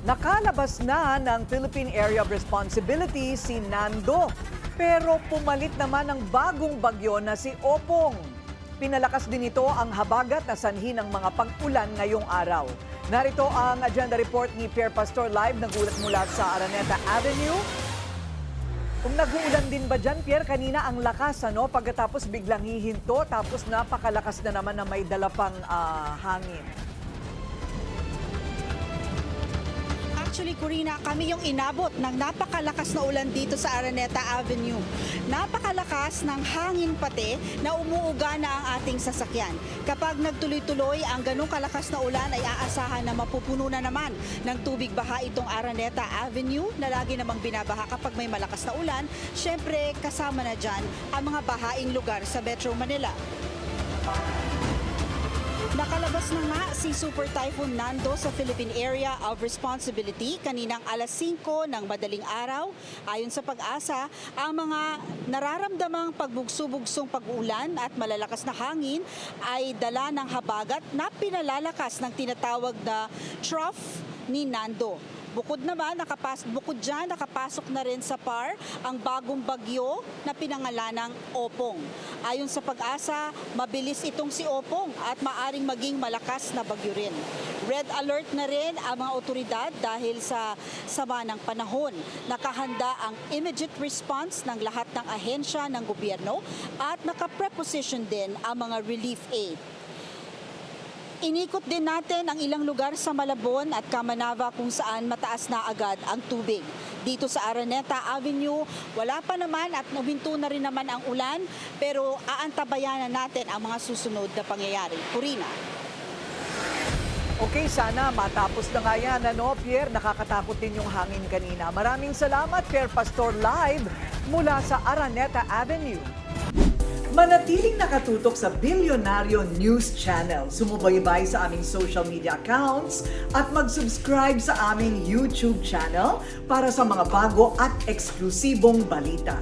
Nakalabas na ng Philippine Area of Responsibility si Nando. Pero pumalit naman ng bagong bagyo na si Opong. Pinalakas din ito ang habagat na sanhi ng mga pag-ulan ngayong araw. Narito ang agenda report ni Pierre Pastor live nagulat mula sa Araneta Avenue. Kung nag-uulan din ba dyan, Pierre, kanina ang lakas, ano? Pagkatapos biglang hihinto, tapos napakalakas na naman na may dala pang hangin. Actually, Corina, kami yung inabot ng napakalakas na ulan dito sa Araneta Avenue. Napakalakas ng hangin pati na umuuga na ang ating sasakyan. Kapag nagtuloy-tuloy ang ganong kalakas na ulan ay aasahan na mapupuno na naman ng tubig baha itong Araneta Avenue na lagi namang binabaha kapag may malakas na ulan. Siyempre, kasama na dyan ang mga bahaing lugar sa Metro Manila. Nakalabas na nga si Super Typhoon Nando sa Philippine Area of Responsibility kaninang alas 5 ng madaling araw. Ayon sa Pag-asa, ang mga nararamdamang pagbugso-bugsong pag-ulan at malalakas na hangin ay dala ng habagat na pinalalakas ng tinatawag na trough ni Nando. Bukod dyan, nakapasok na rin sa PAR ang bagong bagyo na pinangalanang Opong. Ayon sa Pag-asa, mabilis itong si Opong at maaring maging malakas na bagyo rin. Red alert na rin ang mga otoridad dahil sa sama ng panahon. Nakahanda ang immediate response ng lahat ng ahensya ng gobyerno at nakapreposition din ang mga relief aid. Inikot din natin ang ilang lugar sa Malabon at Kamanava kung saan mataas na agad ang tubig. Dito sa Araneta Avenue, wala pa naman at huminto na rin naman ang ulan, pero aantabayan na natin ang mga susunod na pangyayari. Corina. Okay, sana matapos na nga yan, ano, Pierre? Nakakatakot din yung hangin kanina. Maraming salamat, Pierre Pastor Live mula sa Araneta Avenue. Manatiling nakatutok sa Bilyonaryo News Channel. Sumubaybay sa aming social media accounts at mag-subscribe sa aming YouTube channel para sa mga bago at eksklusibong balita.